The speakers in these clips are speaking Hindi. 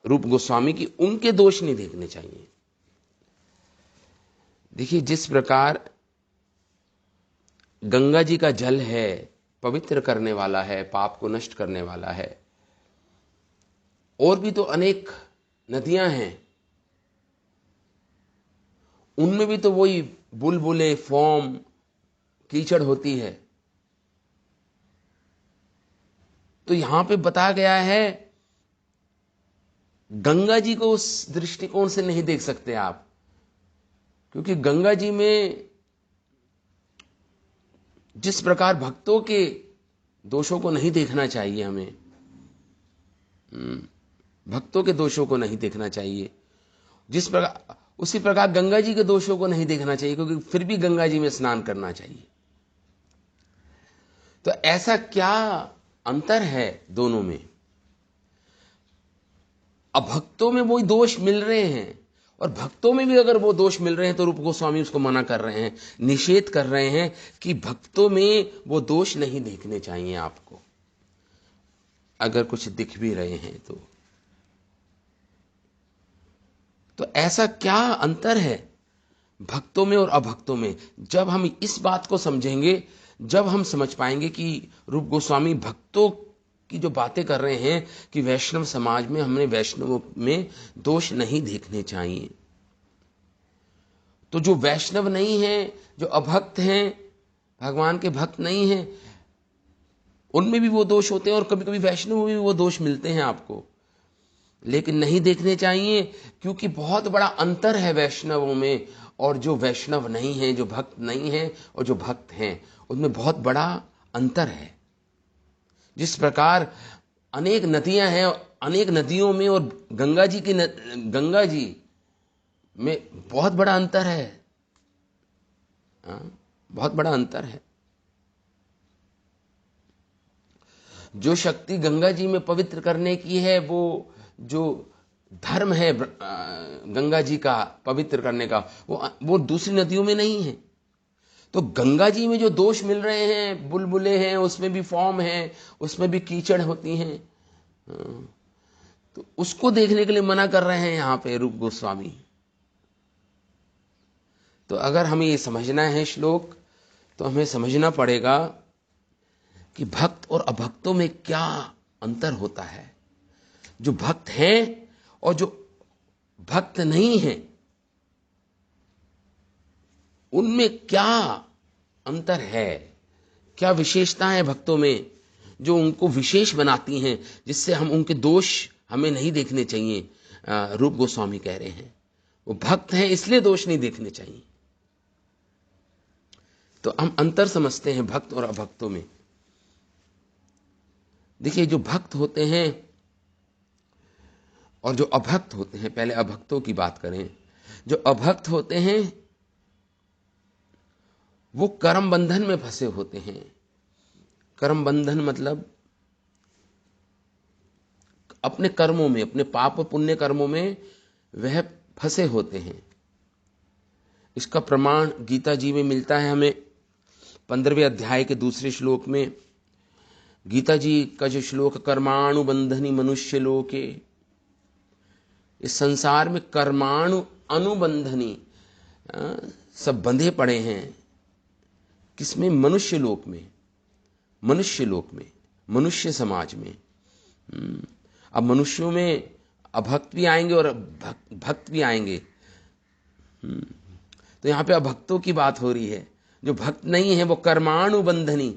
रूप गोस्वामी की, उनके दोष नहीं देखने चाहिए। देखिए, जिस प्रकार गंगा जी का जल है, पवित्र करने वाला है, पाप को नष्ट करने वाला है, और भी तो अनेक नदियां हैं, उनमें भी तो वही बुलबुले, फोम, कीचड़ होती है। तो यहां पे बताया गया है, गंगा जी को उस दृष्टिकोण से नहीं देख सकते आप, क्योंकि गंगा जी में जिस प्रकार भक्तों के दोषों को नहीं देखना चाहिए, हमें भक्तों के दोषों को नहीं देखना चाहिए, जिस प्रकार, उसी प्रकार गंगा जी के दोषों को नहीं देखना चाहिए, क्योंकि फिर भी गंगा जी में स्नान करना चाहिए। तो ऐसा क्या अंतर है दोनों में? अब भक्तों में वो दोष मिल रहे हैं, और भक्तों में भी अगर वो दोष मिल रहे हैं तो रूप गोस्वामी उसको मना कर रहे हैं, निषेध कर रहे हैं कि भक्तों में वो दोष नहीं देखने चाहिए आपको, अगर कुछ दिख भी रहे हैं तो ऐसा क्या अंतर है भक्तों में और अभक्तों में? जब हम इस बात को समझेंगे, जब हम समझ पाएंगे कि रूप गोस्वामी भक्तों की जो बातें कर रहे हैं कि वैष्णव समाज में हमने वैष्णवों में दोष नहीं देखने चाहिए, तो जो वैष्णव नहीं हैं, जो अभक्त हैं, भगवान के भक्त नहीं हैं, उनमें भी वो दोष होते हैं, और कभी कभी वैष्णव में भी वो दोष मिलते हैं आपको, लेकिन नहीं देखने चाहिए, क्योंकि बहुत बड़ा अंतर है वैष्णवों में और जो वैष्णव नहीं हैं, जो भक्त नहीं हैं और जो भक्त हैं, उनमें बहुत बड़ा अंतर है। जिस प्रकार अनेक नदियां हैं, अनेक नदियों में और गंगा जी में बहुत बड़ा अंतर है, बहुत बड़ा अंतर है। जो शक्ति गंगा जी में पवित्र करने की है, वो जो धर्म है गंगा जी का पवित्र करने का, वो दूसरी नदियों में नहीं है। तो गंगा जी में जो दोष मिल रहे हैं, बुलबुले हैं, उसमें भी फॉर्म है, उसमें भी कीचड़ होती हैं, तो उसको देखने के लिए मना कर रहे हैं यहां पे रूप गोस्वामी। तो अगर हमें ये समझना है श्लोक, तो हमें समझना पड़ेगा कि भक्त और अभक्तों में क्या अंतर होता है, जो भक्त हैं और जो भक्त नहीं हैं, उनमें क्या अंतर है, क्या विशेषताएं हैं भक्तों में जो उनको विशेष बनाती हैं, जिससे हम उनके दोष हमें नहीं देखने चाहिए। रूप गोस्वामी कह रहे हैं वो भक्त हैं इसलिए दोष नहीं देखने चाहिए। तो हम अंतर समझते हैं भक्त और अभक्तों में। देखिए, जो भक्त होते हैं और जो अभक्त होते हैं, पहले अभक्तों की बात करें, जो अभक्त होते हैं वो कर्म बंधन में फंसे होते हैं। कर्म बंधन मतलब अपने कर्मों में, अपने पाप पुण्य कर्मों में वह फंसे होते हैं। इसका प्रमाण गीता जी में मिलता है हमें। 15वें अध्याय के दूसरे श्लोक में गीता जी का जो श्लोक, कर्माणु बंधनी मनुष्य लोके, इस संसार में कर्माणु अनुबंधनी सब बंधे पड़े हैं। किसमें? मनुष्य लोक में, मनुष्य लोक में, मनुष्य समाज में। अब मनुष्यों में अभक्त भी आएंगे और भक्त भी आएंगे। तो यहां पे अभक्तों की बात हो रही है। जो भक्त नहीं है वो कर्माणु बंधनी,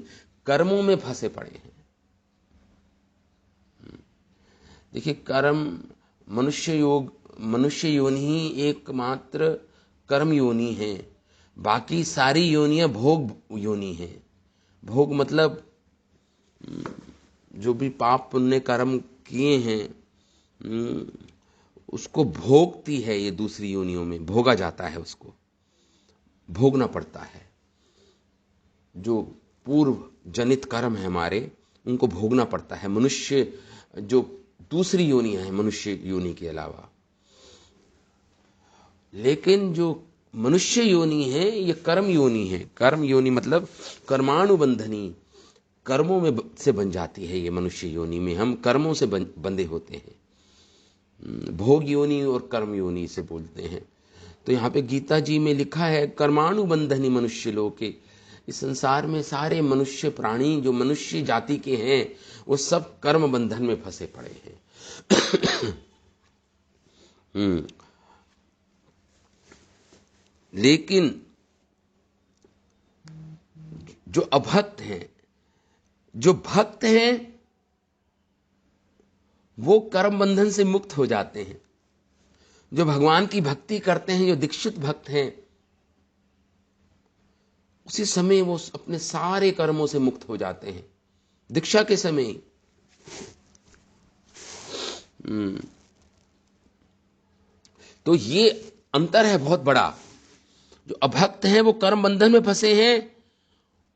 कर्मों में फंसे पड़े हैं। देखिए, कर्म, मनुष्य योनि ही एकमात्र कर्म योनि है, बाकी सारी योनियां भोग योनि है। भोग मतलब जो भी पाप पुण्य कर्म किए हैं उसको भोगती है ये दूसरी योनियों में, भोगा जाता है, उसको भोगना पड़ता है। जो पूर्व जनित कर्म है हमारे, उनको भोगना पड़ता है। मनुष्य जो दूसरी योनियां हैं मनुष्य योनि के अलावा, लेकिन जो मनुष्य योनि है ये कर्म योनि है। कर्म योनि मतलब कर्मानुबंधनी, कर्मों में से बन जाती है ये मनुष्य योनि में। हम कर्मों से बंधे होते हैं। भोग योनि और कर्म योनि से बोलते हैं। तो यहाँ पे गीता जी में लिखा है कर्मानुबंधनि मनुष्य लोके, इस संसार में सारे मनुष्य प्राणी जो मनुष्य जाति के हैं वो सब कर्म बंधन में फंसे पड़े हैं। लेकिन जो अभक्त हैं, जो भक्त हैं, वो कर्म बंधन से मुक्त हो जाते हैं। जो भगवान की भक्ति करते हैं, जो दीक्षित भक्त हैं, उसी समय वो अपने सारे कर्मों से मुक्त हो जाते हैं, दीक्षा के समय। तो ये अंतर है बहुत बड़ा। जो अभक्त हैं वो कर्म बंधन में फंसे हैं,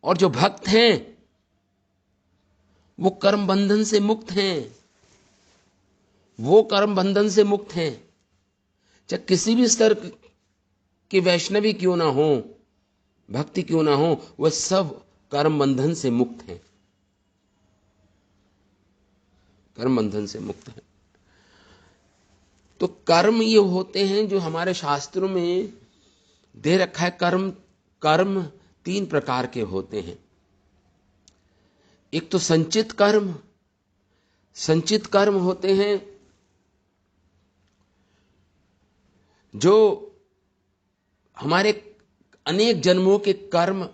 और जो भक्त हैं वो कर्म बंधन से मुक्त हैं। वो कर्म बंधन से मुक्त हैं, चाहे किसी भी स्तर के वैष्णवी क्यों ना हो, भक्ति क्यों ना हो, वह सब कर्म बंधन से मुक्त हैं, कर्म बंधन से मुक्त हैं। तो कर्म ये होते हैं जो हमारे शास्त्रों में दे रखा है। कर्म 3 प्रकार के होते हैं। एक तो संचित कर्म। संचित कर्म होते हैं जो हमारे अनेक जन्मों के कर्म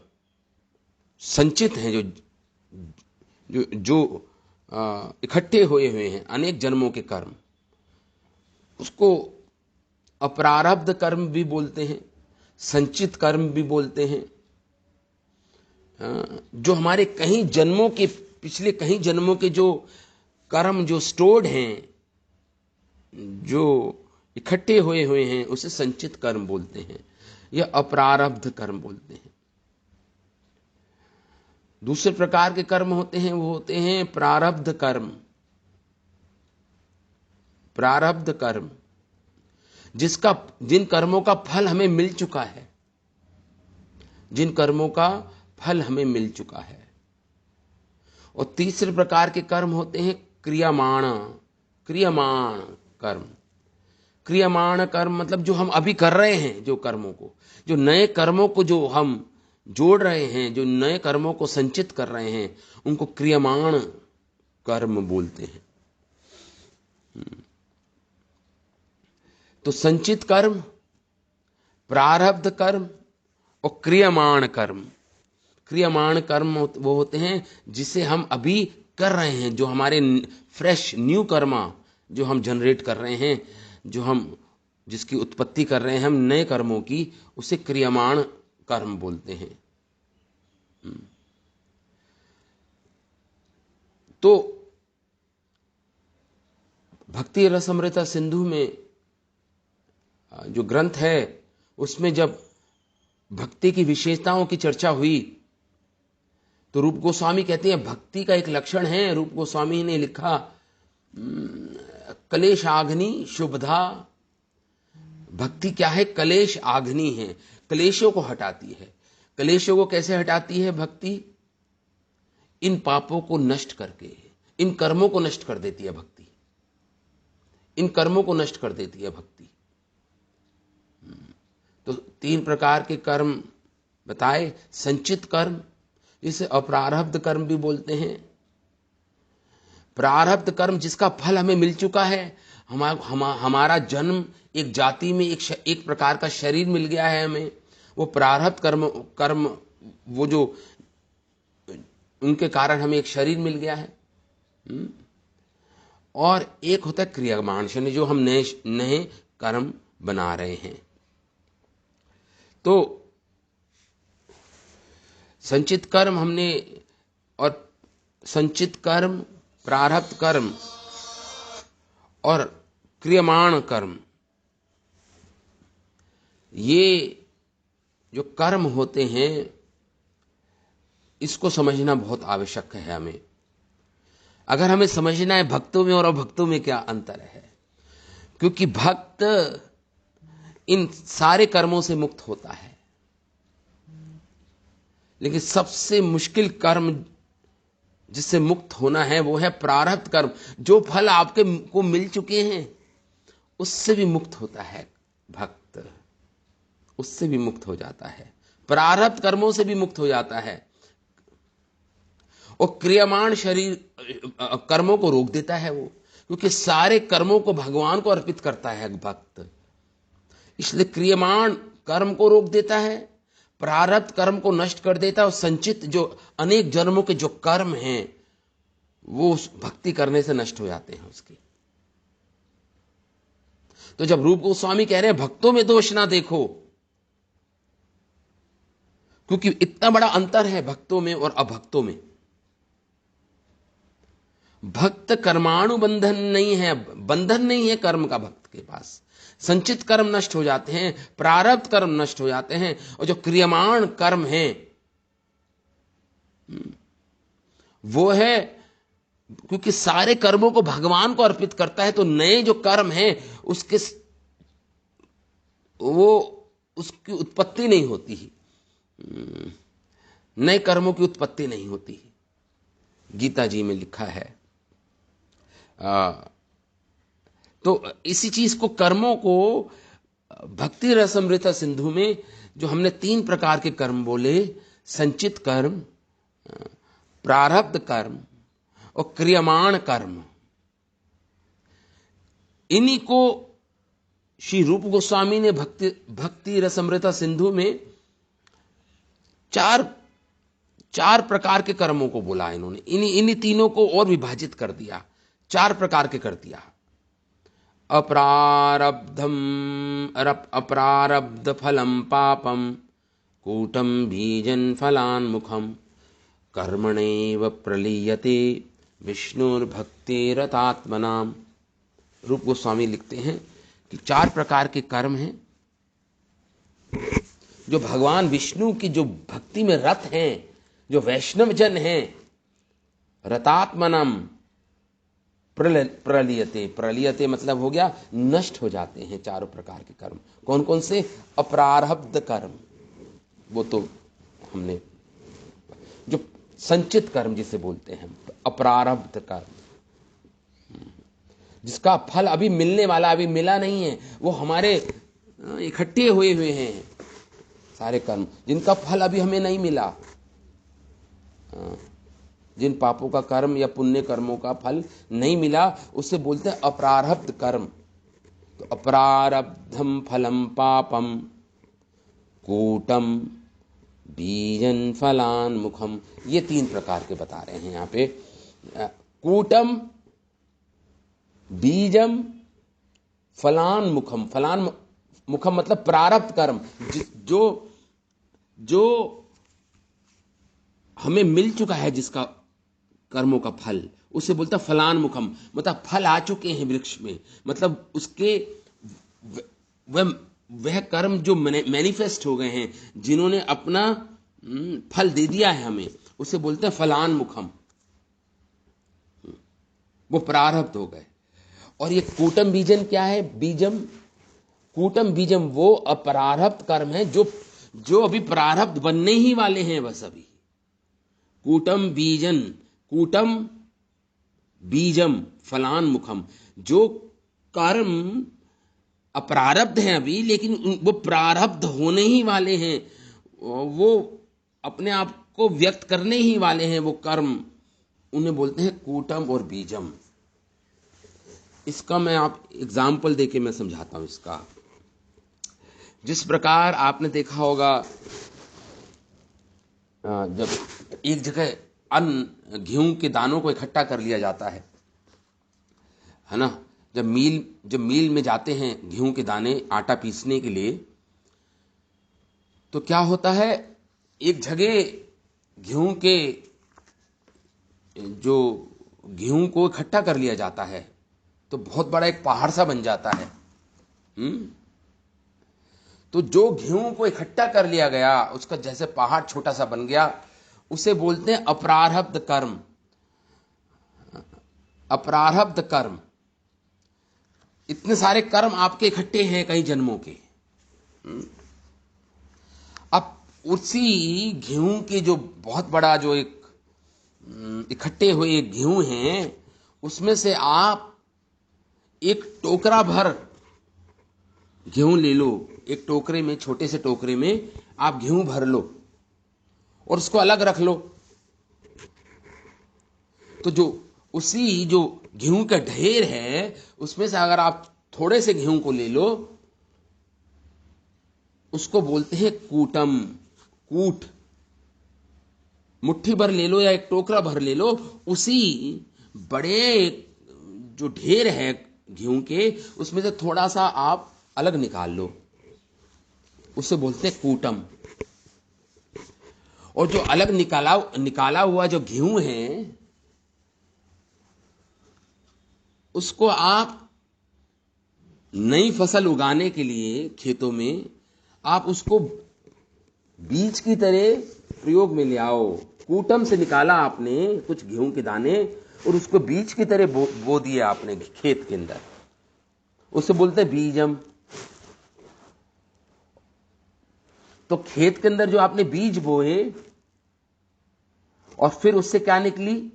संचित हैं, जो जो जो इकट्ठे हुए हैं, अनेक जन्मों के कर्म। उसको अप्रारब्ध कर्म भी बोलते हैं, संचित कर्म भी बोलते हैं। जो हमारे कहीं जन्मों के, पिछले कहीं जन्मों के जो कर्म जो स्टोर्ड हैं, जो इकट्ठे हुए हैं, उसे संचित कर्म बोलते हैं या अप्रारब्ध कर्म बोलते हैं। दूसरे प्रकार के कर्म होते हैं, वो होते हैं प्रारब्ध कर्म। प्रारब्ध कर्म जिन कर्मों का फल हमें मिल चुका है, जिन कर्मों का फल हमें मिल चुका है। और तीसरे प्रकार के कर्म होते हैं क्रियमाण कर्म। क्रियमाण कर्म मतलब जो हम अभी कर रहे हैं, जो कर्मों को, जो नए कर्मों को जो हम जोड़ रहे हैं, जो नए कर्मों को संचित कर रहे हैं, उनको क्रियमाण कर्म बोलते हैं। तो संचित कर्म, प्रारब्ध कर्म और क्रियमाण कर्म। क्रियमाण कर्म वो होते हैं जिसे हम अभी कर रहे हैं, जो हमारे फ्रेश न्यू कर्मा जो हम जनरेट कर रहे हैं, जो हम जिसकी उत्पत्ति कर रहे हैं हम नए कर्मों की, उसे क्रियमाण कर्म बोलते हैं। तो भक्ति रसअमृता सिंधु में जो ग्रंथ है, उसमें जब भक्ति की विशेषताओं की चर्चा हुई तो रूप गोस्वामी कहते हैं भक्ति का एक लक्षण है, रूप गोस्वामी ने लिखा, कलेश आग्नि शुभधा। भक्ति क्या है? कलेश आग्नि है, कलेशों को हटाती है। कलेशों को कैसे हटाती है भक्ति? इन पापों को नष्ट करके, इन कर्मों को नष्ट कर देती है भक्ति। इन कर्मों को नष्ट कर देती है भक्ति। तो 3 प्रकार के कर्म बताए। संचित कर्म, इसे अप्रारब्ध कर्म भी बोलते हैं। प्रारब्ध कर्म जिसका फल हमें मिल चुका है, हमारा जन्म एक जाति में, एक प्रकार का शरीर मिल गया है हमें, वो प्रारब्ध कर्म वो जो उनके कारण हमें एक शरीर मिल गया है। और एक होता है क्रियमाण, जो हम नए कर्म बना रहे हैं। तो संचित कर्म हमने, और संचित कर्म, प्रारब्ध कर्म और क्रियमाण कर्म, ये जो कर्म होते हैं इसको समझना बहुत आवश्यक है हमें। अगर हमें समझना है भक्तों में और अभक्तों में क्या अंतर है, क्योंकि भक्त इन सारे कर्मों से मुक्त होता है, लेकिन सबसे मुश्किल कर्म जिससे मुक्त होना है वो है प्रारब्ध कर्म। जो फल आपके को मिल चुके हैं उससे भी मुक्त होता है भक्त, उससे भी मुक्त हो जाता है, प्रारब्ध कर्मों से भी मुक्त हो जाता है, और क्रियमाण शरीर कर्मों को रोक देता है वो, क्योंकि सारे कर्मों को भगवान को अर्पित करता है भक्त, इसलिए क्रियमाण कर्म को रोक देता है, प्रारब्ध कर्म को नष्ट कर देता है, और संचित जो अनेक जन्मों के जो कर्म हैं वो उस भक्ति करने से नष्ट हो जाते हैं उसके। तो जब रूप गोस्वामी कह रहे हैं भक्तों में दोष ना देखो, क्योंकि इतना बड़ा अंतर है भक्तों में और अभक्तों में। भक्त कर्माणु बंधन नहीं है, बंधन नहीं है कर्म का भक्त के पास। संचित कर्म नष्ट हो जाते हैं, प्रारब्ध कर्म नष्ट हो जाते हैं, और जो क्रियमाण कर्म हैं वो है, क्योंकि सारे कर्मों को भगवान को अर्पित करता है, तो नए जो कर्म हैं उसके वो उसकी उत्पत्ति नहीं होती है, नए कर्मों की उत्पत्ति नहीं होती है। गीता जी में लिखा है। तो इसी चीज को, कर्मों को भक्ति रसमृता सिंधु में जो हमने 3 प्रकार के कर्म बोले, संचित कर्म, प्रारब्ध कर्म और क्रियमाण कर्म, इन्हीं को श्री रूप गोस्वामी ने भक्ति रसमृता सिंधु में चार प्रकार के कर्मों को बोला। इन्होंने इन्हीं तीनों को और विभाजित कर दिया, 4 प्रकार के कर दिया। अप्रारब्ध फलम पापम कूटम बीजन फलान्मुखम कर्मणैव प्रलीयते विष्णुर्भक्तिरतात्मनाम। रूप गोस्वामी लिखते हैं कि 4 प्रकार के कर्म हैं जो भगवान विष्णु की जो भक्ति में रत हैं, जो वैष्णव जन हैं, रतात्मनम प्रलीयते, प्रलीयते मतलब हो गया नष्ट हो जाते हैं 4 प्रकार के कर्म। कौन कौन से? अप्रारब्ध कर्म, वो तो हमने, जो संचित कर्म जिसे बोलते हैं, अप्रारब्ध कर्म, जिसका फल अभी मिलने वाला, अभी मिला नहीं है, वो हमारे इकट्ठे हुए हैं सारे कर्म, जिनका फल अभी हमें नहीं मिला, जिन पापों का कर्म या पुण्य कर्मों का फल नहीं मिला, उससे बोलते हैं अप्रारब्ध कर्म। तो अप्रारब्धम फलम पापम कूटम बीजन फलान्मुखम, ये 3 प्रकार के बता रहे हैं यहां पे। कूटम, बीजम, फलान्मुखम। फलान्मुखम मतलब प्रारब्ध कर्म, जो हमें मिल चुका है, जिसका कर्मों का फल, उसे बोलता फलान्मुखम, मतलब फल आ चुके हैं वृक्ष में, मतलब उसके वह कर्म जो मैनिफेस्ट हो गए हैं, जिन्होंने अपना फल दे दिया है हमें, उसे बोलते हैं फलान्मुखम, वो प्रारब्ध हो गए। और ये कूटम बीजन क्या है? बीजम, कूटम बीजम वो अप्रारब्ध कर्म है जो अभी प्रारब्ध बनने ही वाले हैं बस अभी। कूटम बीजन, कूटम बीजम फलान्मुखम, जो कर्म अप्रारब्ध हैं अभी, लेकिन वो प्रारब्ध होने ही वाले हैं, वो अपने आप को व्यक्त करने ही वाले हैं वो कर्म, उन्हें बोलते हैं कूटम और बीजम। इसका मैं आप एग्जाम्पल देके मैं समझाता हूं इसका। जिस प्रकार आपने देखा होगा, जब एक जगह अन्न, गेहूं के दानों को इकट्ठा कर लिया जाता है ना, जब मील में जाते हैं गेहूं के दाने आटा पीसने के लिए, तो क्या होता है, एक जगह गेहूं को इकट्ठा कर लिया जाता है, तो बहुत बड़ा एक पहाड़ सा बन जाता है। तो जो गेहूं को इकट्ठा कर लिया गया, उसका जैसे पहाड़ छोटा सा बन गया, उसे बोलते हैं अप्रारब्ध कर्म। अप्रारब्ध कर्म, इतने सारे कर्म आपके इकट्ठे हैं कई जन्मों के। अब उसी गेहूं के जो बहुत बड़ा जो एक इकट्ठे हुए गेहूं हैं, उसमें से आप एक टोकरा भर गेहूं ले लो, एक टोकरे में, छोटे से टोकरे में आप गेहूं भर लो और उसको अलग रख लो। तो जो गेहूं का ढेर है उसमें से अगर आप थोड़े से गेहूं को ले लो, उसको बोलते हैं कूटम, कूट। मुट्ठी भर ले लो या एक टोकरा भर ले लो, उसी बड़े जो ढेर है गेहूं के, उसमें से थोड़ा सा आप अलग निकाल लो, उसे बोलते हैं कूटम। और जो अलग निकाला हुआ जो गेहूं है, उसको आप नई फसल उगाने के लिए खेतों में आप उसको बीज की तरह प्रयोग में ले आओ। कूटम से निकाला आपने कुछ गेहूं के दाने और उसको बीज की तरह बो दिए आपने खेत के अंदर, उसे बोलते हैं बीजम। तो खेत के अंदर जो आपने बीज बोए और फिर उससे क्या निकली,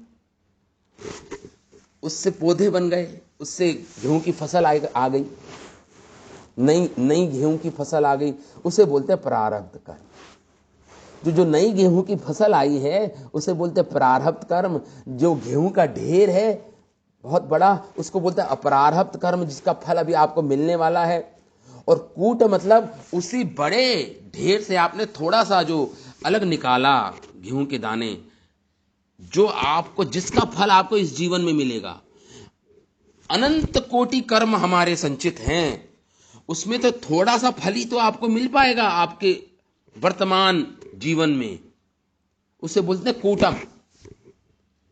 उससे पौधे बन गए, उससे गेहूं की फसल आ गई, नई गेहूं की फसल आ गई, उसे बोलते हैं प्रारब्ध कर्म। जो नई गेहूं की फसल आई है उसे बोलते हैं प्रारब्ध कर्म। जो गेहूं का ढेर है बहुत बड़ा, उसको बोलते हैं अप्रारब्ध कर्म, जिसका फल अभी आपको मिलने वाला है। और कूट मतलब उसी बड़े ढेर से आपने थोड़ा सा जो अलग निकाला गेहूं के दाने, जो आपको, जिसका फल आपको इस जीवन में मिलेगा। अनंत कोटि कर्म हमारे संचित हैं, उसमें तो थोड़ा सा फल ही तो आपको मिल पाएगा आपके वर्तमान जीवन में, उसे बोलते हैं कूटम,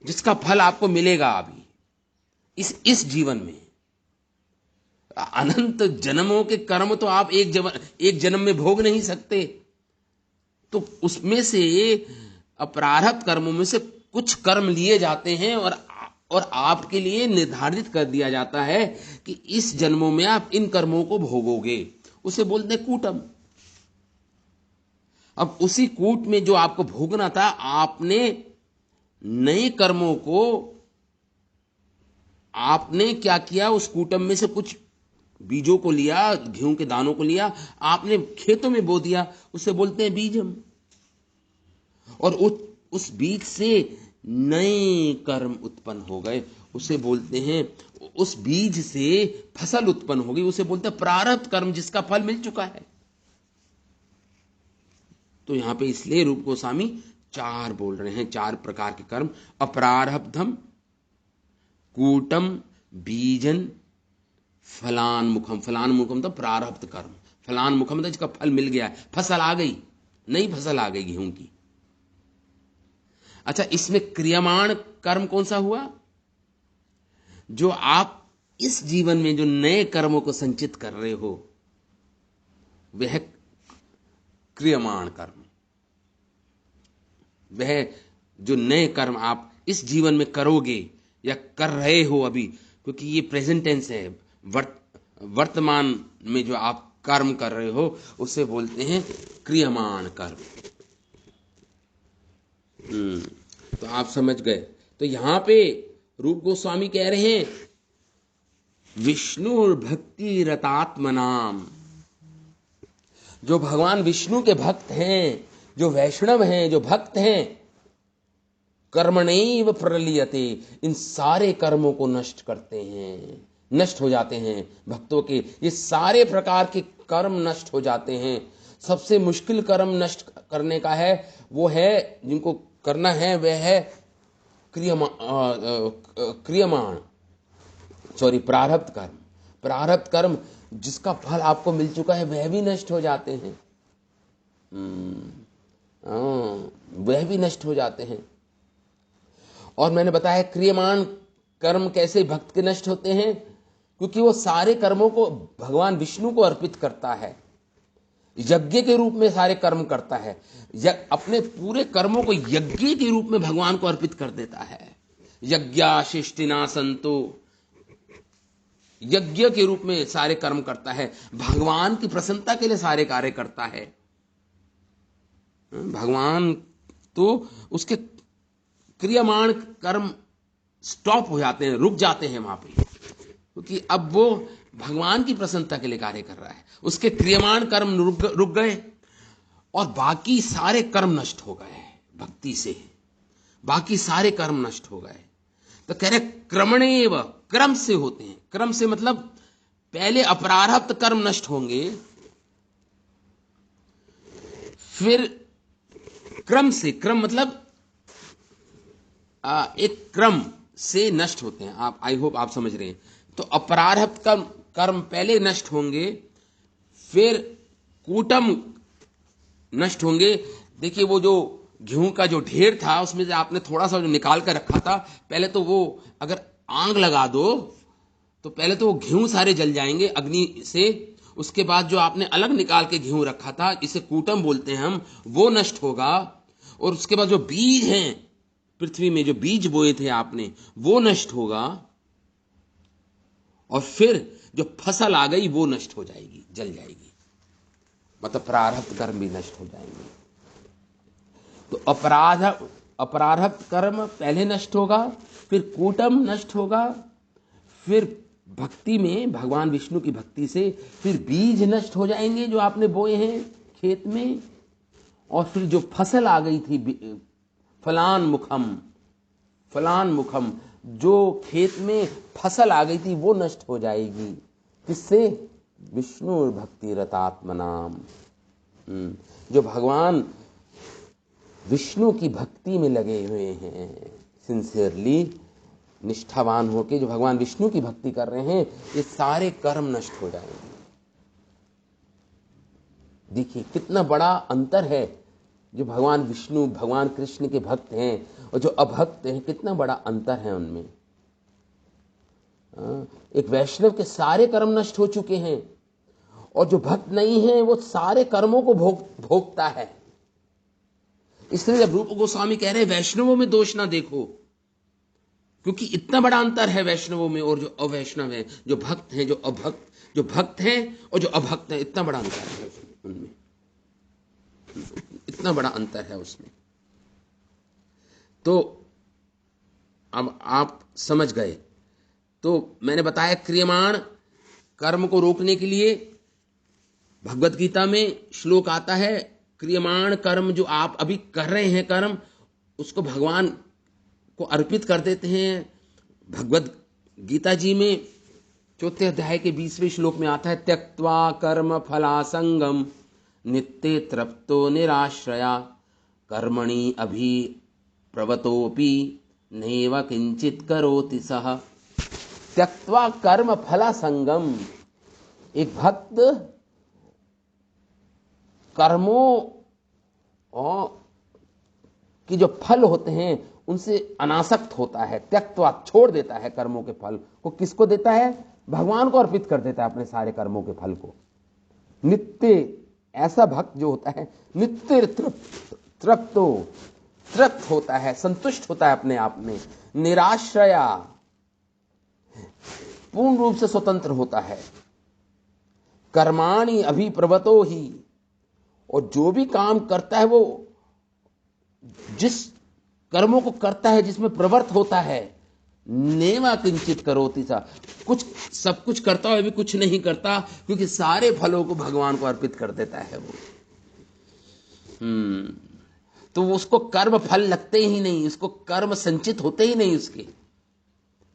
जिसका फल आपको मिलेगा अभी इस जीवन में। अनंत जन्मों के कर्म तो आप एक जन्म में भोग नहीं सकते। तो उसमें से अप्रारब्ध कर्मों में से कुछ कर्म लिए जाते हैं और आपके लिए निर्धारित कर दिया जाता है कि इस जन्मों में आप इन कर्मों को भोगोगे, उसे बोलते हैं कूटम। अब उसी कूट में जो आपको भोगना था, आपने नए कर्मों को आपने क्या किया, उस कूटम में से कुछ बीजों को लिया, गेहूं के दानों को लिया, आपने खेतों में बो दिया, उसे बोलते हैं बीजम। और उस बीज से नए कर्म उत्पन्न हो गए, उसे बोलते हैं, उस बीज से फसल उत्पन्न हो गई, उसे बोलते हैं प्रारब्ध कर्म, जिसका फल मिल चुका है। तो यहां पे इसलिए रूप गोस्वामी चार बोल रहे हैं, चार प्रकार के कर्म: अप्रारब्धम, कूटम, बीजन, फलान्मुखम। फलान्मुखम तो प्रारब्ध कर्म, फलान्मुखम तो जिसका फल मिल गया है, फसल आ गई, नई फसल आ गई गेहूं की। अच्छा, इसमें क्रियमाण कर्म कौन सा हुआ? जो आप इस जीवन में जो नए कर्मों को संचित कर रहे हो, वह क्रियमाण कर्म। वह जो नए कर्म आप इस जीवन में करोगे या कर रहे हो अभी, क्योंकि ये प्रेजेंट टेंस है, वर्तमान में जो आप कर्म कर रहे हो उसे बोलते हैं क्रियमाण कर्म। तो आप समझ गए। तो यहां पे रूप गोस्वामी कह रहे हैं, विष्णु भक्ति रतात्मनाम। जो भगवान विष्णु के भक्त हैं, जो वैष्णव हैं, जो भक्त हैं, कर्मणैव प्रलीयते, इन सारे कर्मों को नष्ट करते हैं, नष्ट हो जाते हैं। भक्तों के ये सारे प्रकार के कर्म नष्ट हो जाते हैं। सबसे मुश्किल कर्म नष्ट करने का है, वो है जिनको करना है, वह है क्रियमाण, प्रारब्ध कर्म। प्रारब्ध कर्म जिसका फल आपको मिल चुका है, वह भी नष्ट हो जाते हैं। वह भी नष्ट हो जाते हैं। और मैंने बताया क्रियमाण कर्म कैसे भक्त के नष्ट होते हैं, क्योंकि वो सारे कर्मों को भगवान विष्णु को अर्पित करता है, यज्ञ के रूप में सारे कर्म करता है, अपने पूरे कर्मों को यज्ञ के रूप में भगवान को अर्पित कर देता है। यज्ञाशिष्टिना संतो, यज्ञ के रूप में सारे कर्म करता है, भगवान की प्रसन्नता के लिए सारे कार्य करता है। भगवान तो उसके क्रियमाण कर्म स्टॉप हो जाते हैं, रुक जाते हैं वहां पे, क्योंकि अब वो भगवान की प्रसन्नता के लिए कार्य कर रहा है। उसके क्रियमाण कर्म रुक गए और बाकी सारे कर्म नष्ट हो गए भक्ति से, बाकी सारे कर्म नष्ट हो गए। तो कह रहे क्रमणेव, क्रम से होते हैं। क्रम से मतलब पहले अप्रारब्ध कर्म नष्ट होंगे, फिर क्रम से, क्रम मतलब एक क्रम से नष्ट होते हैं। आप, आई होप आप समझ रहे हैं। तो अप्रारब्ध कर्म पहले नष्ट होंगे, फिर कूटम नष्ट होंगे। देखिए वो जो गेहूं का जो ढेर था उसमें से आपने थोड़ा सा जो निकाल कर रखा था, पहले तो वो अगर आग लगा दो तो पहले तो वो गेहूं सारे जल जाएंगे अग्नि से। उसके बाद जो आपने अलग निकाल के गेहूं रखा था, इसे कूटम बोलते हैं हम, वो नष्ट होगा। और उसके बाद जो बीज हैं पृथ्वी में, जो बीज बोए थे आपने, वो नष्ट होगा। और फिर जो फसल आ गई वो नष्ट हो जाएगी, जल जाएगी। मतलब प्रारब्ध कर्म भी नष्ट हो जाएंगे। तो अपरारब्ध कर्म पहले नष्ट होगा, फिर कूटम नष्ट होगा, फिर भक्ति में, भगवान विष्णु की भक्ति से फिर बीज नष्ट हो जाएंगे जो आपने बोए हैं खेत में। और फिर जो फसल आ गई थी फलान मुखम, जो खेत में फसल आ गई थी वो नष्ट हो जाएगी। किससे? विष्णु भक्ति रतात्मनाम। जो भगवान विष्णु की भक्ति में लगे हुए हैं, सिंसियरली निष्ठावान होकर जो भगवान विष्णु की भक्ति कर रहे हैं, ये सारे कर्म नष्ट हो जाएंगे। देखिए कितना बड़ा अंतर है। जो भगवान विष्णु, भगवान कृष्ण के भक्त हैं और जो अभक्त हैं, कितना बड़ा अंतर है उनमें। एक वैष्णव के सारे कर्म नष्ट हो चुके हैं और जो भक्त नहीं है वो सारे कर्मों को भोगता है। इसलिए जब रूप गोस्वामी कह रहे हैं वैष्णवों में दोष ना देखो, क्योंकि इतना बड़ा अंतर है वैष्णवों में और जो अवैष्णव है, जो भक्त हैं, जो भक्त हैं और जो अभक्त हैं, इतना बड़ा अंतर है उनमें, इतना बड़ा अंतर है उसमें। तो अब आप समझ गए। तो मैंने बताया क्रियमाण कर्म को रोकने के लिए भगवत गीता में श्लोक आता है, क्रियमाण कर्म जो आप अभी कर रहे हैं कर्म, उसको भगवान को अर्पित कर देते हैं। भगवत गीता जी में 4 अध्याय के 20वें श्लोक में आता है, त्यक्त्वा कर्म फलासंगम नित्ये तृप्तो निराश्रया कर्मणि अभि प्रवतोपि नैव किंचित करोति सः। त्यक्त्वा कर्म फलासंगम, एक भक्त कर्मों की जो फल होते हैं उनसे अनासक्त होता है। त्यक्त्वा, छोड़ देता है कर्मों के फल को। किसको देता है? भगवान को अर्पित कर देता है अपने सारे कर्मों के फल को। नित्य, ऐसा भक्त जो होता है नित्य तृप्त होता है, संतुष्ट होता है अपने आप में। निराश्रया, पूर्ण रूप से स्वतंत्र होता है। कर्माणि अभिप्रवतो ही, और जो भी काम करता है वो जिस कर्मों को करता है जिसमें प्रवृत्त होता है, नेवा किंचित करोति सा, कुछ सब कुछ करता हुआ भी कुछ नहीं करता, क्योंकि सारे फलों को भगवान को अर्पित कर देता है वो। तो उसको कर्म फल लगते ही नहीं, उसको कर्म संचित होते ही नहीं उसके,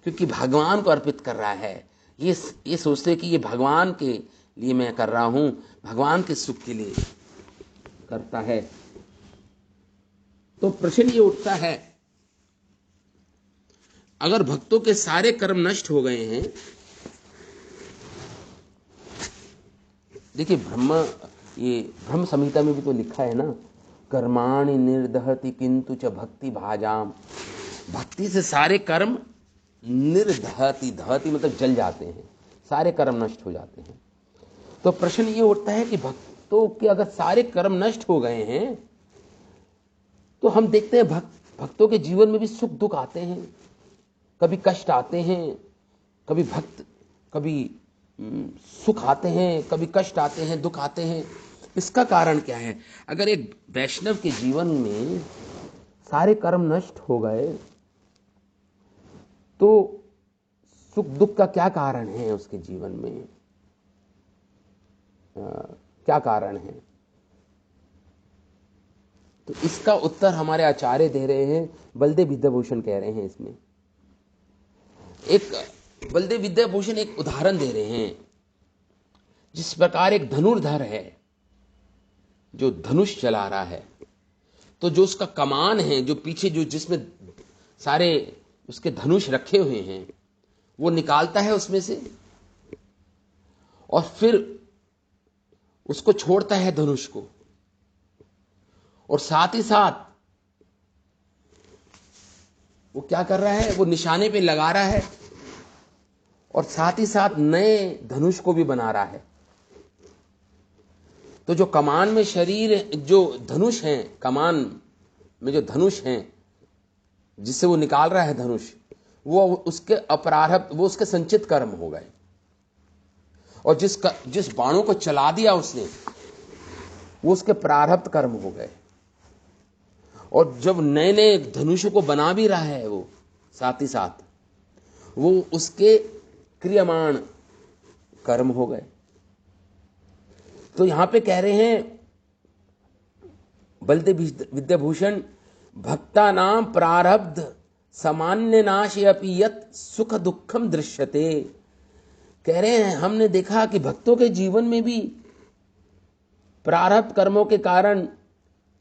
क्योंकि भगवान को अर्पित कर रहा है। ये सोचते कि ये भगवान के लिए मैं कर रहा हूं, भगवान के सुख के लिए करता है। तो प्रश्न ये उठता है, अगर भक्तों के सारे कर्म नष्ट हो गए हैं, देखिए ब्रह्म संहिता में भी तो लिखा है ना, कर्माणि निर्दहति किंतु च भक्ति भाजाम। भक्ति से सारे कर्म निर्दहति, दहति मतलब जल जाते हैं, सारे कर्म नष्ट हो जाते हैं। तो प्रश्न ये उठता है कि भक्तों के अगर सारे कर्म नष्ट हो गए हैं, तो हम देखते हैं भक्तों के जीवन में भी सुख दुख आते हैं, कभी कष्ट आते हैं, कभी सुख आते हैं, कभी कष्ट आते हैं, दुख आते हैं। इसका कारण क्या है? अगर एक वैष्णव के जीवन में सारे कर्म नष्ट हो गए तो सुख दुख का क्या कारण है उसके जीवन में, क्या कारण है? तो इसका उत्तर हमारे आचार्य दे रहे हैं, बलदेव विद्याभूषण कह रहे हैं इसमें। एक बलदेव विद्याभूषण एक उदाहरण दे रहे हैं, जिस प्रकार एक धनुर्धर है जो धनुष चला रहा है, तो जो उसका कमान है, जो पीछे जो जिसमें सारे उसके धनुष रखे हुए हैं, वो निकालता है उसमें से और फिर उसको छोड़ता है धनुष को, और साथ ही साथ वो क्या कर रहा है, वो निशाने पे लगा रहा है और साथ ही साथ नए धनुष को भी बना रहा है। तो जो कमान में शरीर, जो धनुष हैं, कमान में जो धनुष हैं जिससे वो निकाल रहा है धनुष, वो उसके अपरारब्ध, वो उसके संचित कर्म हो गए। और जिस बाणों को चला दिया उसने, वो उसके प्रारब्ध कर्म हो गए। और जब नए नए धनुषों को बना भी रहा है वो, साथ ही साथ वो उसके क्रियमाण कर्म हो गए। तो यहां पे कह रहे हैं बलदेव विद्याभूषण, भक्ता नाम प्रारब्ध सामान्य नाश अपि यत् सुख दुखम दृश्यते। कह रहे हैं हमने देखा कि भक्तों के जीवन में भी प्रारब्ध कर्मों के कारण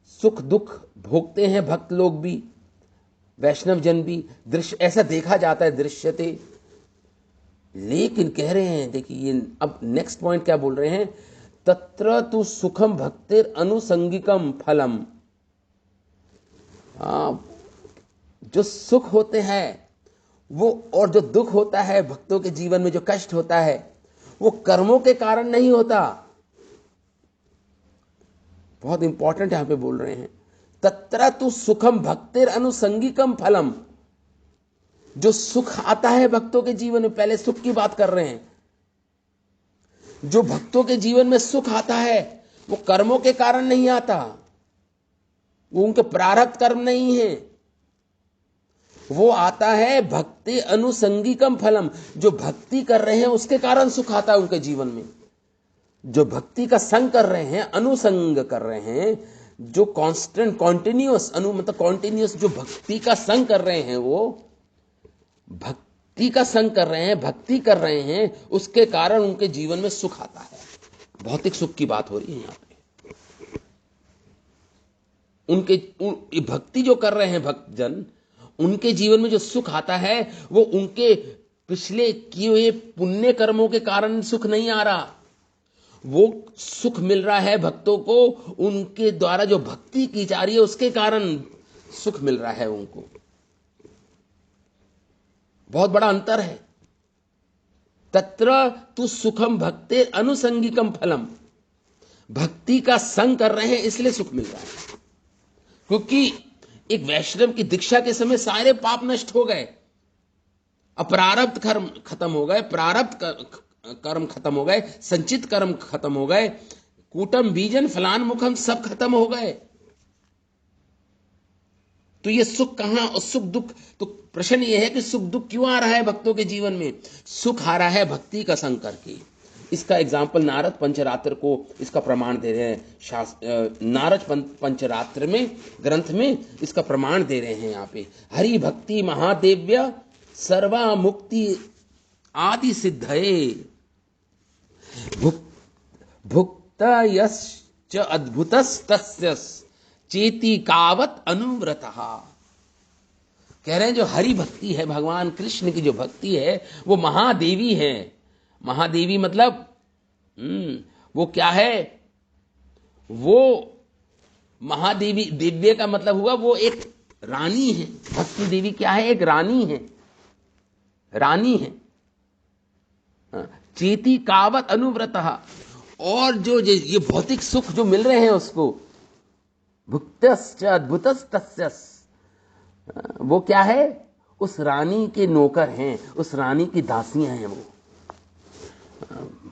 सुख दुख भोगते हैं भक्त लोग भी, वैष्णव जन भी, दृश्य ऐसा देखा जाता है, दृश्यते। लेकिन कह रहे हैं, देखिए ये अब नेक्स्ट पॉइंट क्या बोल रहे हैं, तत्र तु सुखम भक्तिर अनुसंगिकम फलम। जो सुख होते हैं वो, और जो दुख होता है भक्तों के जीवन में, जो कष्ट होता है, वो कर्मों के कारण नहीं होता। बहुत इंपॉर्टेंट यहां पे बोल रहे हैं, तत्र तु सुखम भक्तिर अनुसंगिकम फलम। जो सुख आता है भक्तों के जीवन में, पहले सुख की बात कर रहे हैं, जो भक्तों के जीवन में सुख आता है वो कर्मों के कारण नहीं आता, वो उनके प्रारब्ध कर्म नहीं है, वो आता है भक्ति अनुसंगिकम फलम। जो भक्ति कर रहे हैं उसके कारण सुख आता है उनके जीवन में। जो भक्ति का संग कर रहे हैं, अनुसंग कर रहे हैं, जो कांस्टेंट कॉन्टिन्यूअस, मतलब कॉन्टिन्यूअस जो भक्ति का संग कर रहे हैं, वो भक्ति का संग कर रहे हैं, भक्ति कर रहे हैं, उसके कारण उनके जीवन में सुख आता है। भौतिक सुख की बात हो रही है यहां पे। उनके भक्ति जो कर रहे हैं भक्तजन, उनके जीवन में जो सुख आता है वो उनके पिछले किए हुए पुण्य कर्मों के कारण सुख नहीं आ रहा, वो सुख मिल रहा है भक्तों को उनके द्वारा जो भक्ति की जा रही है उसके कारण सुख मिल रहा है उनको। बहुत बड़ा अंतर है। तत्र तु सुखम भक्ते अनुसंगिकम फलम। भक्ति का संग कर रहे हैं इसलिए सुख मिल रहा है, क्योंकि एक वैष्णव की दीक्षा के समय सारे पाप नष्ट हो गए, अप्रारब्ध कर्म खत्म हो गए, प्रारब्ध कर्म खत्म हो गए, संचित कर्म खत्म हो गए, कूटम बीजन फलान मुखम सब खत्म हो गए। तो ये सुख कहां, और सुख दुख, तो प्रश्न ये है कि सुख दुख क्यों आ रहा है भक्तों के जीवन में? सुख आ रहा है भक्ति का संग करके। इसका एग्जाम्पल नारद पंचरात्र को इसका प्रमाण दे रहे हैं। नारद पंचरात्र में, ग्रंथ में इसका प्रमाण दे रहे हैं। यहाँ पे हरि भक्ति महादेव्य सर्वा मुक्ति आदि सिद्धये भुक्त यश्च अद्भुतस्तस्य चेति कावत अनुव्रतः। कह रहे हैं जो हरि भक्ति है, भगवान कृष्ण की जो भक्ति है, वो महादेवी है। महादेवी मतलब वो क्या है? वो महादेवी, दिव्य का मतलब हुआ वो एक रानी है। भक्ति देवी क्या है? एक रानी है, रानी है। चेति कावत अनुव्रतः। और जो ये भौतिक सुख जो मिल रहे हैं उसको, भुक्तश्च अद्भुतस्तस्य, वो क्या है? उस रानी के नौकर हैं, उस रानी की दासियां हैं वो।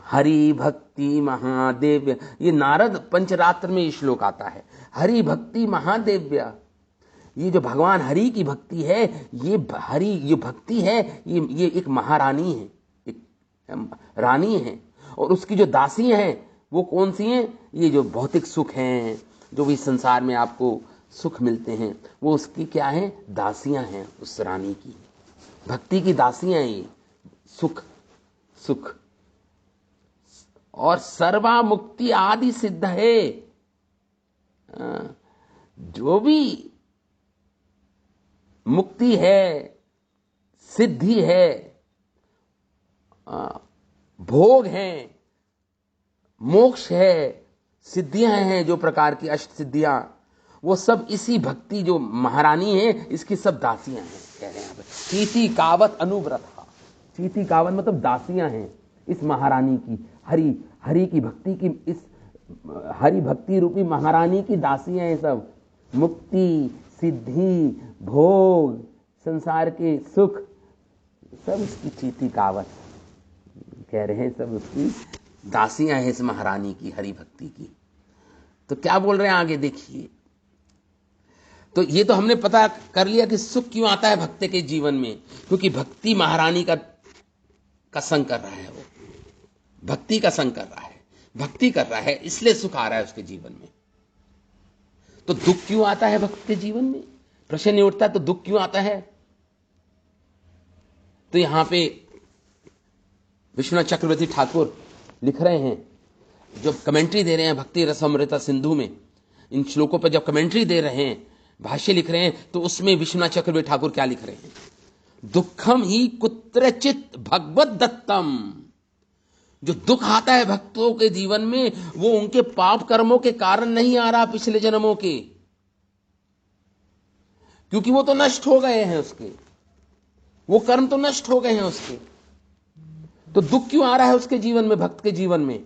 हरि भक्ति महादेव्य, ये नारद पंचरात्र में ये श्लोक आता है। हरि भक्ति महादेव्य, ये जो भगवान हरि की भक्ति है, ये हरि ये भक्ति है, ये एक महारानी है, एक रानी है। और उसकी जो दासियां हैं वो कौन सी हैं? ये जो भौतिक सुख हैं, जो भी संसार में आपको सुख मिलते हैं, वो उसकी क्या है? दासियां हैं, उस रानी की, भक्ति की दासियां हैं ये। सुख सुख और सर्वा मुक्ति आदि सिद्ध है। जो भी मुक्ति है, सिद्धि है, भोग है, मोक्ष है, सिद्धियां हैं, जो प्रकार की अष्ट सिद्धियां, वो सब इसी भक्ति जो महारानी है इसकी सब दासियां हैं, कह रहे हैं। चीति कावत अनुव्रता, चीति कावत मतलब दासियां हैं इस महारानी की, हरि की भक्ति की, इस हरि भक्ति रूपी महारानी की दासियां हैं सब। मुक्ति, सिद्धि, भोग, संसार के सुख, सब इसकी चीति कावत, कह रहे हैं सब उसकी दासियां हैं इस महारानी की, हरि भक्ति की। तो क्या बोल रहे हैं आगे देखिए। तो ये तो हमने पता कर लिया कि सुख क्यों आता है भक्त के जीवन में, क्योंकि भक्ति महारानी का संग कर रहा है, वो भक्ति का संग कर रहा है, भक्ति कर रहा है, इसलिए सुख आ रहा है उसके जीवन में। तो दुख क्यों आता है भक्त के जीवन में? प्रश्न नहीं उठता तो दुख क्यों आता है? तो यहां पे विश्वनाथ चक्रवर्ती ठाकुर लिख रहे हैं, जब कमेंट्री दे रहे हैं भक्ति रसमृता सिंधु में, इन श्लोकों पर जब कमेंट्री दे रहे हैं, भाष्य लिख रहे हैं, तो उसमें विश्वनाथ चक्रवर्ती ठाकुर क्या लिख रहे हैं? दुखम ही कुत्रचित भगवत दत्तम। जो दुख आता है भक्तों के जीवन में, वो उनके पाप कर्मों के कारण नहीं आ रहा, पिछले जन्मों के, क्योंकि वो तो नष्ट हो गए हैं, उसके वो कर्म तो नष्ट हो गए हैं उसके। तो दुख क्यों आ रहा है उसके जीवन में, भक्त के जीवन में?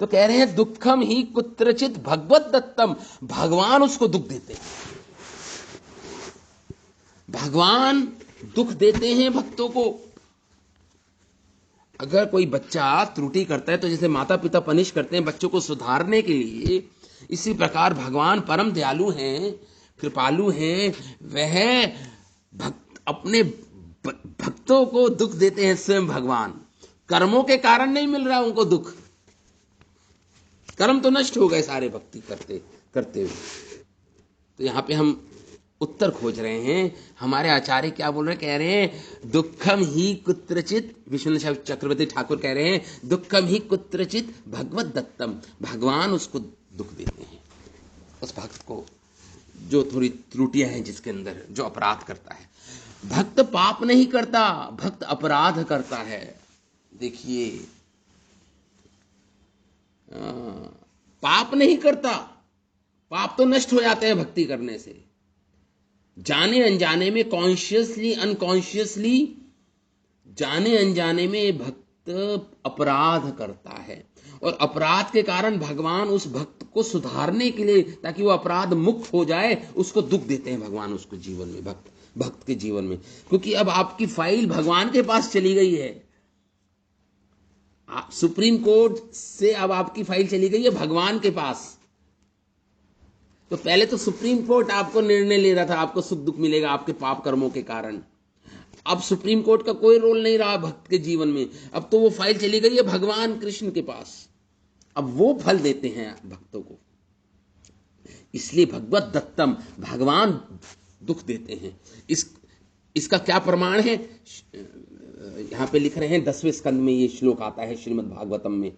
तो कह रहे हैं दुखम ही कुत्रचित भगवत दत्तम, भगवान उसको दुख देते हैं, भगवान दुख देते हैं भक्तों को। अगर कोई बच्चा त्रुटि करता है तो जैसे माता पिता पनिश करते हैं बच्चों को सुधारने के लिए, इसी प्रकार भगवान परम दयालु हैं, कृपालु हैं, वह अपने भक्तों को दुख देते हैं। स्वयं भगवान कर्मों के कारण नहीं मिल रहा उनको दुख, कर्म तो नष्ट हो गए सारे भक्ति करते करते हुए। तो यहां पे हम उत्तर खोज रहे हैं, हमारे आचार्य क्या बोल रहे हैं? कह रहे हैं दुखम ही कुत्रचित, विश्वनाथ चक्रवर्ती ठाकुर कह रहे हैं दुखम ही कुत्रचित भगवत दत्तम, भगवान उसको दुख देते हैं, उस भक्त को जो थोड़ी त्रुटियां हैं जिसके अंदर, जो अपराध करता है। भक्त पाप नहीं करता, भक्त अपराध करता है। देखिए, पाप नहीं करता, पाप तो नष्ट हो जाते हैं भक्ति करने से। जाने अनजाने में, कॉन्शियसली अनकॉन्शियसली, जाने अनजाने में भक्त अपराध करता है, और अपराध के कारण भगवान उस भक्त को सुधारने के लिए, ताकि वो अपराध मुक्त हो जाए, उसको दुख देते हैं भगवान उसको जीवन में, भक्त के जीवन में। क्योंकि अब आपकी फाइल भगवान के पास चली गई है, सुप्रीम कोर्ट से अब आपकी फाइल चली गई है भगवान के पास। तो पहले तो सुप्रीम कोर्ट आपको निर्णय ले रहा था, आपको सुख दुख मिलेगा आपके पाप कर्मों के कारण। अब सुप्रीम कोर्ट का कोई रोल नहीं रहा भक्त के जीवन में, अब तो वो फाइल चली गई है भगवान कृष्ण के पास। अब वो फल देते हैं भक्तों को, इसलिए भगवत दत्तम, भगवान दुख देते हैं। इसका क्या प्रमाण है? यहां पे लिख रहे हैं 10वें स्कंद में ये श्लोक आता है श्रीमद् भागवतम में।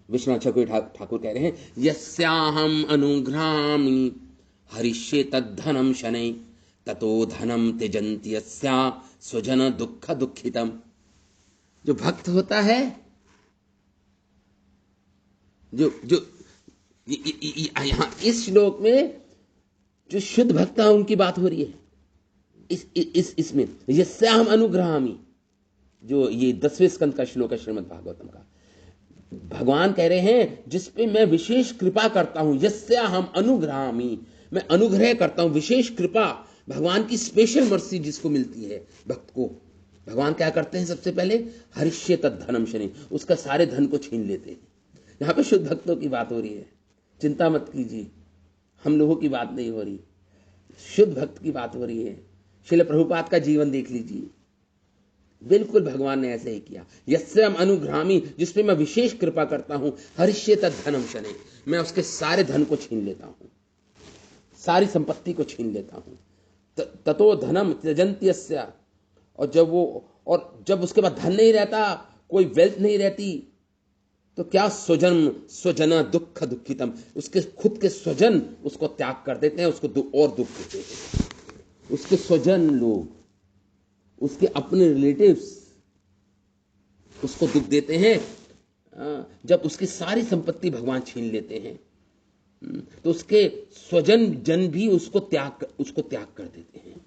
विश्वनाथ चक्रवर्ती ठाकुर कह रहे हैं यस्याहम अनुग्रहामि हरिष्ये तद्धनम शनै ततो धनम त्यजन्ति यस्या स्वजन दुःख दुःखितम। जो भक्त होता है, जो यहां इस श्लोक में जो शुद्ध भक्त है उनकी बात हो रही है। इसमें यस्याहम अनुग्रहामि, जो ये 10वें स्कंद का श्लोक है श्रीमद् भागवतम का, भगवान कह रहे हैं जिस पे मैं विशेष कृपा करता हूं, यस्याहम अनुग्रहामि, मैं अनुग्रह करता हूं, विशेष कृपा, भगवान की स्पेशल मर्सी जिसको मिलती है भक्त को, भगवान क्या करते हैं? सबसे पहले हरिष्ये तद्धनम शनै, उसका सारे धन को छीन लेते हैं। यहां पे शुद्ध भक्तों की बात हो रही है, चिंता मत कीजिए, हम लोगों की बात नहीं हो रही। शुद्ध भक्त की बात हो रही है। श्रील प्रभुपाद का जीवन देख लीजिए, बिल्कुल भगवान ने ऐसे ही किया। यस्यम अनुग्रामी, जिसपे मैं विशेष कृपा करता हूं, हरिष्ये तत् धनम शने, मैं उसके सारे धन को छीन लेता हूं, सारी संपत्ति को छीन लेता हूं। ततो धनम त्यजन्त्यस्य, और जब उसके बाद धन नहीं रहता, कोई वेल्थ नहीं रहती, तो क्या स्वजन दुख दुखितम, उसके खुद के स्वजन उसको त्याग कर देते हैं, उसको और दुख देते हैं। उसके स्वजन लोग, उसके अपने रिलेटिव्स उसको दुख देते हैं। जब उसकी सारी संपत्ति भगवान छीन लेते हैं, तो उसके स्वजन जन भी उसको त्याग कर देते हैं।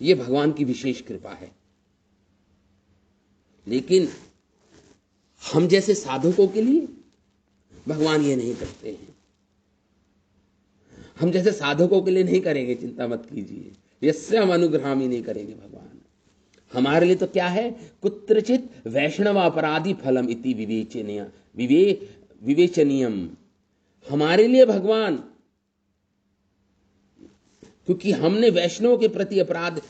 यह भगवान की विशेष कृपा है। लेकिन हम जैसे साधकों के लिए भगवान ये नहीं करते हैं। हम जैसे साधकों के लिए नहीं करेंगे, चिंता मत कीजिए, यस्य हम अनुग्रहाम ही नहीं करेंगे भगवान। हमारे लिए तो क्या है, कुत्रचित वैष्णव अपराधी फलम इति विवेचनीयम। हमारे लिए भगवान, क्योंकि हमने वैष्णव के प्रति अपराध,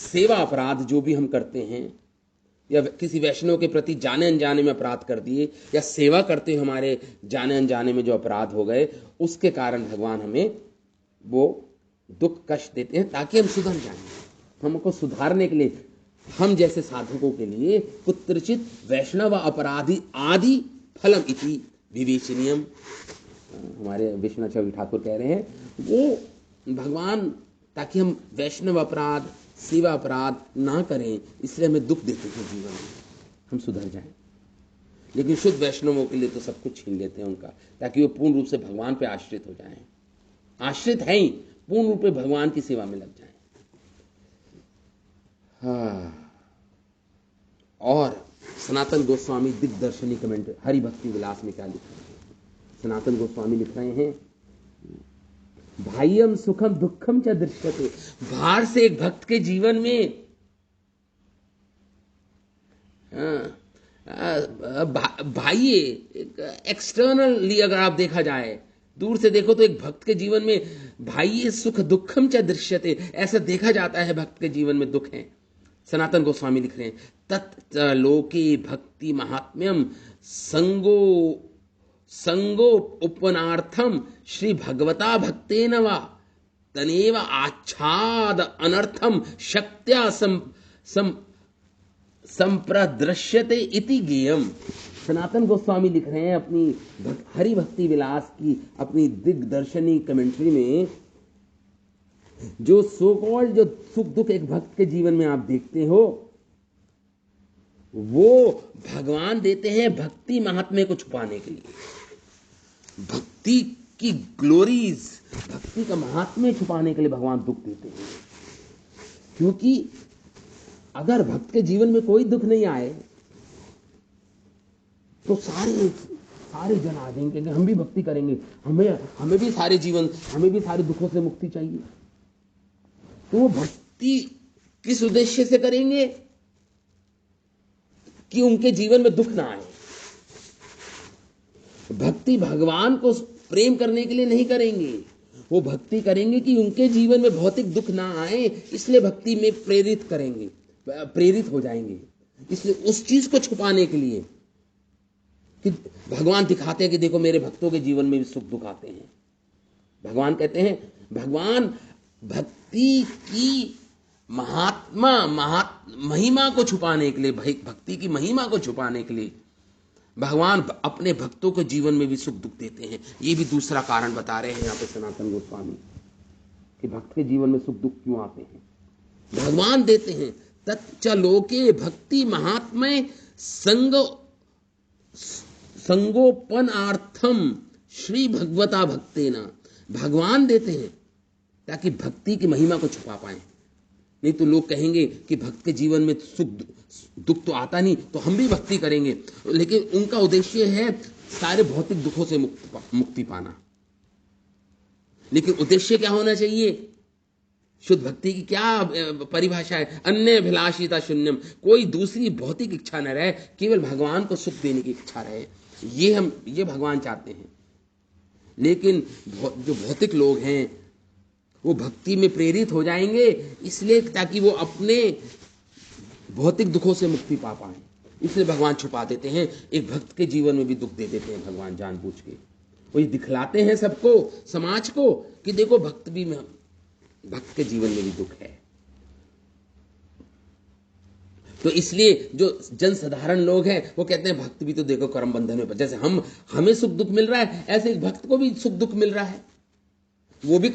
सेवा अपराध जो भी हम करते हैं, या किसी वैष्णव के प्रति जाने अनजाने में अपराध कर दिए, या सेवा करते हुए हमारे जाने अनजाने में जो अपराध हो गए, उसके कारण भगवान हमें वो दुख कष्ट देते हैं, ताकि हम सुधर जाएं। हमको सुधारने के लिए, हम जैसे साधकों के लिए कुत्रचित वैष्णव अपराधी आदि फलम इति विवेचनीयम। हमारे विश्वनाथ चौधरी ठाकुर कह रहे हैं, वो भगवान ताकि हम वैष्णव अपराध, सेवा अपराध ना करें, इसलिए हमें दुख देते हैं जीवन में, हम सुधर जाएं। लेकिन शुद्ध वैष्णवों के लिए तो सब कुछ छीन लेते हैं उनका, ताकि वो पूर्ण रूप से भगवान पे आश्रित हो जाएं। आश्रित है ही, पूर्ण रूप से भगवान की सेवा में लग जाएं। और सनातन गोस्वामी दिग्दर्शनी कमेंट हरि भक्ति विलास में क्या लिख रहे हैं? सनातन गोस्वामी लिख रहे हैं, बाह्यम सुखम दुखम च दृश्यते। बाहर से एक भक्त के जीवन में बाह्य एक्सटर्नली अगर आप देखा जाए, दूर से देखो तो एक भक्त के जीवन में बाह्य सुख दुखम च दृश्यते, ऐसा देखा जाता है भक्त के जीवन में दुख है। सनातन गोस्वामी लिख रहे हैं, तत् लोके भक्ति महात्म्यम संगो उपनार्थम श्री भगवता भक्तेन वा तनेव आच्छाद अनर्थम शक्त्या संप्रदृश्यते इति गेयम। सनातन गोस्वामी लिख रहे हैं अपनी हरि भक्ति विलास की अपनी दिग्दर्शनी कमेंट्री में, जो सो कॉल्ड जो सुख दुख एक भक्त के जीवन में आप देखते हो, वो भगवान देते हैं भक्ति महात्म्य को छुपाने के लिए। भक्ति की ग्लोरीज, भक्ति का महात्म्य छुपाने के लिए भगवान दुख देते हैं। क्योंकि अगर भक्त के जीवन में कोई दुख नहीं आए, तो सारे जन आ जाएंगे कि हम भी भक्ति करेंगे, हमें भी सारे दुखों से मुक्ति चाहिए। तो वो भक्ति किस उद्देश्य से करेंगे कि उनके जीवन में दुख ना आए। भक्ति भगवान को प्रेम करने के लिए नहीं करेंगे, वो भक्ति करेंगे कि उनके जीवन में भौतिक दुख ना आए, इसलिए भक्ति में प्रेरित हो जाएंगे। इसलिए उस चीज को छुपाने के लिए कि भगवान दिखाते हैं कि देखो मेरे भक्तों के जीवन में भी सुख दुख आते हैं। भगवान कहते हैं, भगवान भक्ति की महिमा को छुपाने के लिए, भक्ति की महिमा को छुपाने के लिए भगवान अपने भक्तों के जीवन में भी सुख दुख देते हैं। ये भी दूसरा कारण बता रहे हैं यहाँ पे सनातन गोस्वामी कि भक्त के जीवन में सुख दुख क्यों आते हैं, भगवान देते हैं। तच्च लोके भक्ति महात्म्य संगोपनार्थम श्री भगवता भक्तेना। भगवान देते हैं ताकि भक्ति की महिमा को छुपा पाए। नहीं तो लोग कहेंगे कि भक्त के जीवन में सुख दुख तो आता नहीं, तो हम भी भक्ति करेंगे, लेकिन उनका उद्देश्य है सारे भौतिक दुखों से मुक्ति पाना। लेकिन उद्देश्य क्या होना चाहिए? शुद्ध भक्ति की क्या परिभाषा है? अन्य अभिलाषिता शून्यम, कोई दूसरी भौतिक इच्छा न रहे, केवल भगवान को सुख देने की इच्छा रहे। ये भगवान चाहते हैं। लेकिन जो भौतिक लोग हैं वो भक्ति में प्रेरित हो जाएंगे, इसलिए ताकि वो अपने भौतिक दुखों से मुक्ति पा पाए। इसलिए भगवान छुपा देते हैं। एक भक्त के जीवन में भी दुख दे देते हैं भगवान जानबूझ के। वो ये दिखलाते हैं सबको, समाज को, कि देखो भक्त के जीवन में भी दुख है। तो इसलिए जो जनसाधारण लोग हैं वो कहते हैं भक्त भी तो देखो कर्म बंधन में, जैसे हमें सुख दुख मिल रहा है ऐसे एक भक्त को भी सुख दुख मिल रहा है। वो भी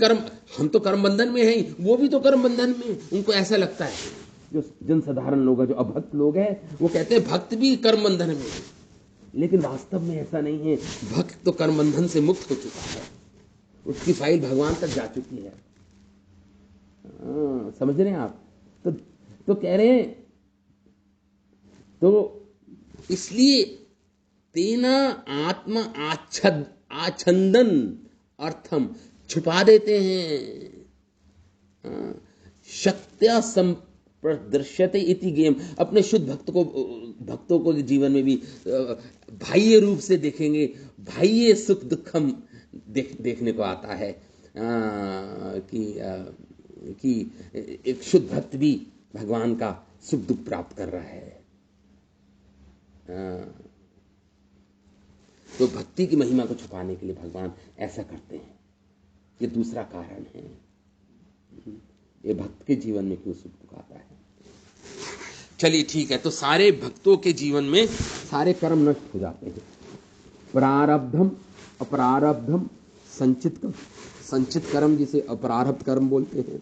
हम तो कर्म बंधन में हैं, वो भी तो कर्म बंधन में। उनको ऐसा लगता है, जो जनसाधारण लोग हैं, जो अभक्त लोग हैं, वो कहते हैं भक्त भी कर्म बंधन में है, लेकिन वास्तव में ऐसा नहीं है। भक्त तो कर्म बंधन से मुक्त हो चुका है, उसकी फाइल भगवान तक जा चुकी है। समझ रहे हैं आप? तो कह रहे हैं, तो इसलिए तेना आत्मा आच्छंदन अर्थम, छुपा देते हैं। शक्त्या संप्रदर्श्यते इति गेम, अपने शुद्ध भक्तों को जीवन में भी बाह्य रूप से देखेंगे। बाह्य सुख दुखम देखने को आता है कि एक शुद्ध भक्त भी भगवान का सुख दुख प्राप्त कर रहा है। तो भक्ति की महिमा को छुपाने के लिए भगवान ऐसा करते हैं। ये दूसरा कारण है, ये भक्त के जीवन में क्यों सुख दुख आता है। चलिए ठीक है, तो सारे भक्तों के जीवन में सारे कर्म नष्ट हो जाते हैं। प्रारब्धम अप्रारब्धम संचित कर्म जिसे अप्रारब्ध कर्म बोलते हैं,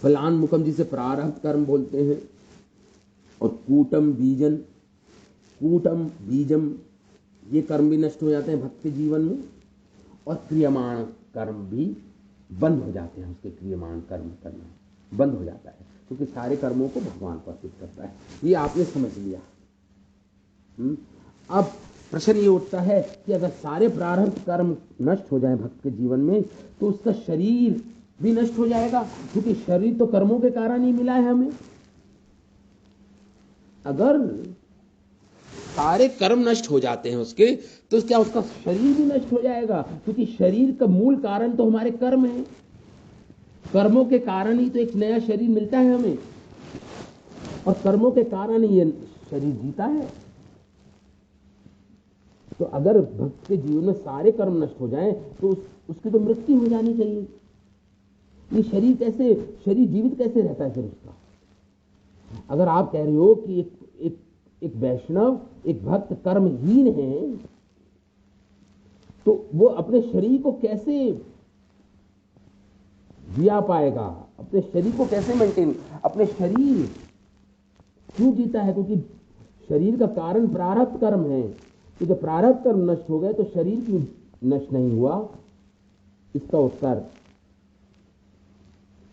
फलान्मुखम जिसे प्रारब्ध कर्म बोलते हैं, और कूटम बीजम ये कर्म भी नष्ट हो जाते हैं भक्त के जीवन में, और क्रियमाण कर्म भी बंद हो जाते हैं। उसके क्रियमाण कर्म करना बंद हो जाता है, क्योंकि सारे कर्मों को भगवान को अर्पित करता है। ये आपने समझ लिया। अब प्रश्न ये उठता है कि अगर सारे प्रारब्ध कर्म नष्ट हो जाए भक्त के जीवन में, तो उसका शरीर भी नष्ट हो जाएगा, क्योंकि शरीर तो कर्मों के कारण ही मिला है हमें। अगर सारे कर्म नष्ट हो जाते हैं उसके, तो क्या उसका शरीर भी नष्ट हो जाएगा, क्योंकि शरीर का मूल कारण तो हमारे कर्म है। कर्मों के कारण ही तो एक नया शरीर मिलता है हमें, और कर्मों के कारण ही ये शरीर जीता है। तो अगर भक्त के जीवन में सारे कर्म नष्ट हो जाएं, तो उसकी तो मृत्यु हो जानी चाहिए। ये शरीर जीवित कैसे रहता है फिर उसका? अगर आप कह रहे हो कि एक वैष्णव, एक भक्त कर्महीन है, तो वो अपने शरीर को कैसे जिया पाएगा? अपने शरीर को कैसे मेंटेन? अपने शरीर क्यों जीता है? क्योंकि शरीर का कारण प्रारब्ध कर्म है। तो जब प्रारब्ध कर्म नष्ट हो गए, तो शरीर क्यों नष्ट नहीं हुआ? इसका उत्तर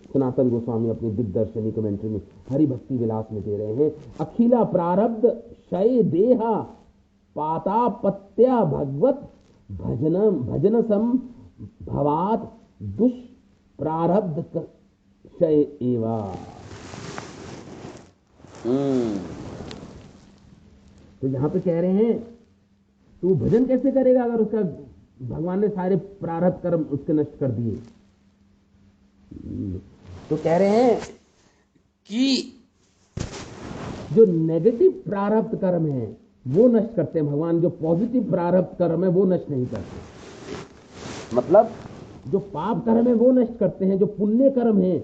सनातन गोस्वामी अपनी दिग्दर्शनी कमेंट्री में हरि भक्ति विलास में दे रहे हैं। अखिला प्रारब्ध क्षय देहा पातापत्या भगवत भजन सम भवात दुष्प्रारब्ध क्षय एवा। तो यहां पे कह रहे हैं, तो भजन कैसे करेगा अगर उसका भगवान ने सारे प्रारब्ध कर्म उसके नष्ट कर दिए? तो कह रहे हैं कि जो नेगेटिव प्रारब्ध कर्म है वो नष्ट करते हैं भगवान, जो पॉजिटिव प्रारब्ध कर्म है वो नष्ट नहीं करते। मतलब जो पाप कर्म है वो नष्ट करते हैं, जो पुण्य कर्म है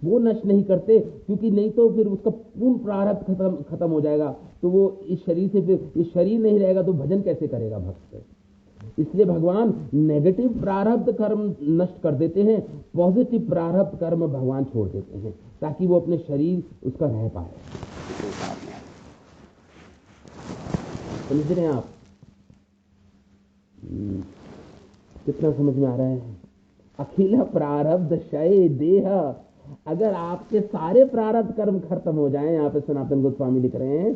वो नष्ट नहीं करते, क्योंकि नहीं तो फिर उसका पूर्ण प्रारब्ध खत्म हो जाएगा। तो वो इस शरीर से, फिर इस शरीर नहीं रहेगा तो भजन कैसे करेगा भक्त? इसलिए भगवान नेगेटिव प्रारब्ध कर्म नष्ट कर देते हैं, पॉजिटिव प्रारब्ध कर्म भगवान छोड़ देते हैं, ताकि वो अपने शरीर उसका रह पाए। समझ रहे हैं आप? कितना समझ में आ रहा है? अखिल प्रारब्ध क्षय देह, अगर आपके सारे प्रारब्ध कर्म खत्म हो जाएं, यहाँ पे सनातन गोस्वामी लिख रहे हैं,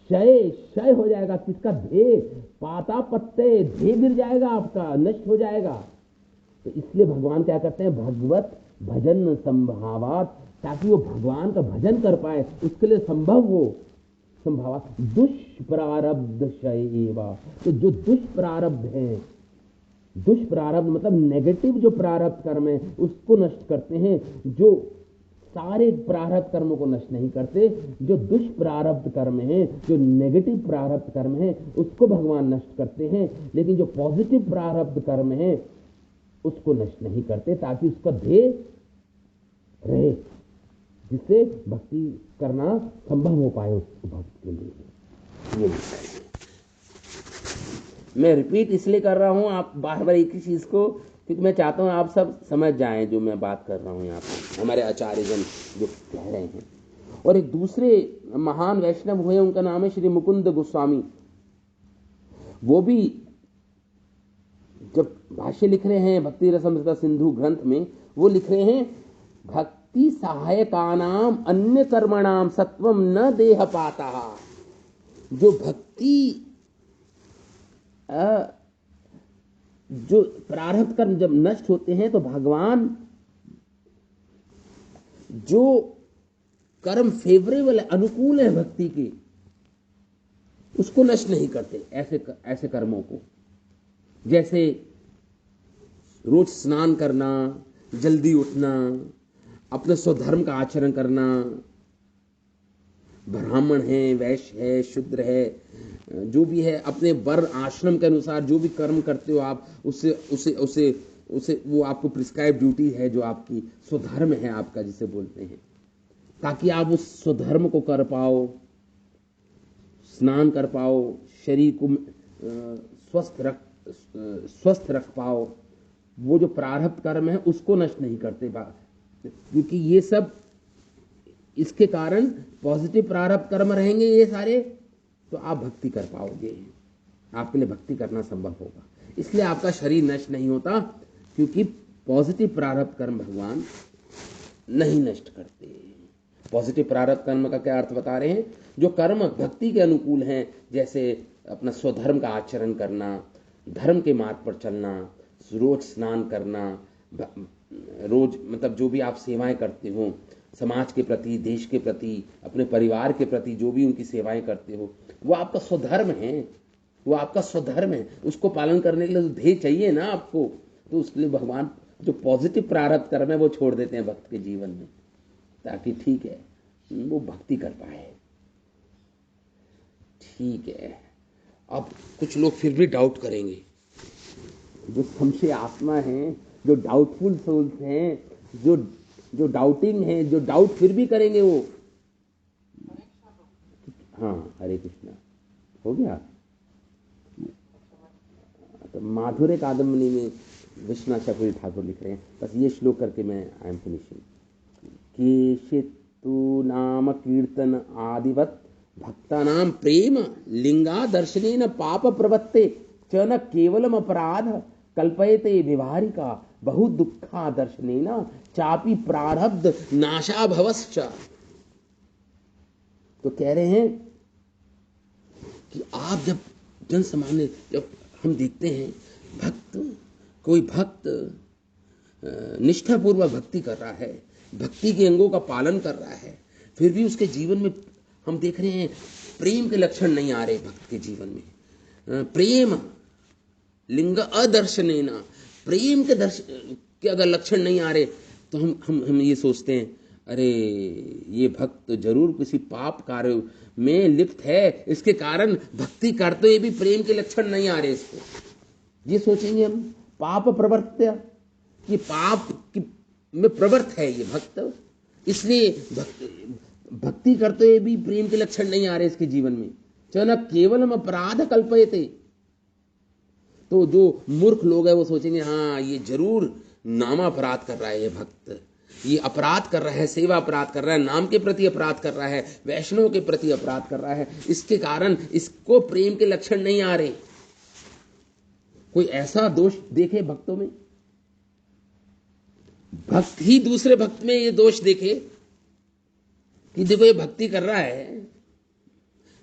क्षय हो जाएगा। किसका? ध्येय, पाता पत्ते, ध्येय गिर जाएगा आपका, नष्ट हो जाएगा। तो इसलिए भगवान क्या करते हैं? भगवत भजन संभावात, ताकि वो भगवान का भजन कर पाए, उसके लिए संभव हो संभावा दुष्प्रारब्ध शयेवा। तो जो दुष्प्रारब्ध है, दुष्प्रारब्ध मतलब नेगेटिव जो प्रारब्ध कर्म है उसको नष्ट करते हैं, जो सारे प्रारब्ध कर्मों को नष्ट नहीं करते। जो दुष्प्रारब्ध कर्म है, जो नेगेटिव प्रारब्ध कर्म है उसको भगवान नष्ट करते हैं, लेकिन जो पॉजिटिव प्रारब्ध कर्म है उसको नष्ट नहीं करते, ताकि उसका ध्येय रहे, जिससे भक्ति करना संभव हो पाए उस भक्त के लिए। ये मैं रिपीट इसलिए कर रहा हूं आप बार बार एक ही चीज को, क्योंकि मैं चाहता हूं आप सब समझ जाएं जो मैं बात कर रहा हूं यहाँ पर, हमारे आचार्यजन जो कह रहे हैं। और एक दूसरे महान वैष्णव हुए, उनका नाम है श्री मुकुंद गोस्वामी। वो भी जब भाष्य लिख रहे हैं भक्ति रसमृता सिंधु ग्रंथ में, वो लिख रहे हैं भक्ति सहायकानाम अन्य कर्मणाम सत्वम न देह पाता। जो भक्ति जो प्रारब्ध कर्म जब नष्ट होते हैं तो भगवान जो कर्म फेवरेबल है, अनुकूल है भक्ति के, उसको नष्ट नहीं करते। ऐसे कर्मों को, जैसे रोज स्नान करना, जल्दी उठना, अपने स्वधर्म का आचरण करना, ब्राह्मण है, वैश्य है, शूद्र है, जो भी है अपने वर्ण आश्रम के अनुसार जो भी कर्म करते हो आप, उससे उसे उसे उसे वो आपको प्रिस्क्राइब ड्यूटी है, जो आपकी स्वधर्म है आपका जिसे बोलते हैं, ताकि आप उस स्वधर्म को कर पाओ, स्नान कर पाओ, शरीर को स्वस्थ रख पाओ। वो जो प्रारब्ध कर्म है उसको नष्ट नहीं करते, क्योंकि ये सब इसके कारण पॉजिटिव प्रारब्ध कर्म रहेंगे ये सारे, तो आप भक्ति कर पाओगे, आपके लिए भक्ति करना संभव होगा। इसलिए आपका शरीर नष्ट नहीं होता, क्योंकि पॉजिटिव प्रारब्ध कर्म भगवान नहीं नष्ट करते। पॉजिटिव प्रारब्ध कर्म का क्या अर्थ बता रहे हैं? जो कर्म भक्ति के अनुकूल हैं, जैसे अपना स्वधर्म का आचरण करना, धर्म के मार्ग पर चलना, रोज स्नान करना, रोज मतलब जो भी आप सेवाएं करते हो समाज के प्रति, देश के प्रति, अपने परिवार के प्रति, जो भी उनकी सेवाएं करते हो, वो आपका स्वधर्म है, वो आपका स्वधर्म है। उसको पालन करने के लिए तो ध्येय चाहिए ना आपको, तो उसके लिए भगवान जो पॉजिटिव प्रारब्ध कर्म है वो छोड़ देते हैं भक्त के जीवन में, ताकि ठीक है वो भक्ति कर पाए। ठीक है, अब कुछ लोग फिर भी डाउट करेंगे, जो संशय आत्मा है, जो डाउटफुल सोल्स हैं, जो डाउटिंग है, जो डाउट फिर भी करेंगे वो। हाँ, हरे कृष्णा हो गया। तो माधुर्य कादम्बनी में विश्वनाथ चक्रवर्ती ठाकुर लिख रहे हैं, बस ये श्लोक करके मैं आई एम फिनिशिंग। केशितु नाम कीर्तन आदिवत भक्तानाम प्रेम लिंगा दर्शनेन पाप प्रवत्ते च न केवलम अपराध कल्पयते विवारिका बहु दुखा दर्शनेन चापि प्रारब्ध नाशा भवश्च। तो कह रहे हैं कि आप जब जन सामान्य, जब हम देखते हैं कोई भक्त निष्ठापूर्वक भक्ति कर रहा है, भक्ति के अंगों का पालन कर रहा है, फिर भी उसके जीवन में हम देख रहे हैं प्रेम के लक्षण नहीं आ रहे भक्त के जीवन में। प्रेम लिंग अदर्शनेना, प्रेम के अगर लक्षण नहीं आ रहे तो हम ये सोचते हैं अरे ये भक्त तो जरूर किसी पाप कार्य में लिप्त है, इसके कारण भक्ति करते हुए भी प्रेम के लक्षण नहीं आ रहे इसको। ये सोचेंगे हम पाप प्रवृत्त, कि पाप में प्रवृत्त है ये भक्त, इसलिए भक्ति करते हुए भी प्रेम के लक्षण नहीं आ रहे इसके जीवन में। चना केवलम अपराध कल्पयते, तो जो मूर्ख लोग हैं वो सोचेंगे हाँ ये जरूर नाम अपराध कर रहा है, ये भक्त ये अपराध कर रहा है, सेवा अपराध कर रहा है, नाम के प्रति अपराध कर रहा है, वैष्णव के प्रति अपराध कर रहा है, इसके कारण इसको प्रेम के लक्षण नहीं आ रहे। कोई ऐसा दोष देखे भक्तों में, भक्त ही दूसरे भक्त में ये दोष देखे कि देखो ये भक्ति कर रहा है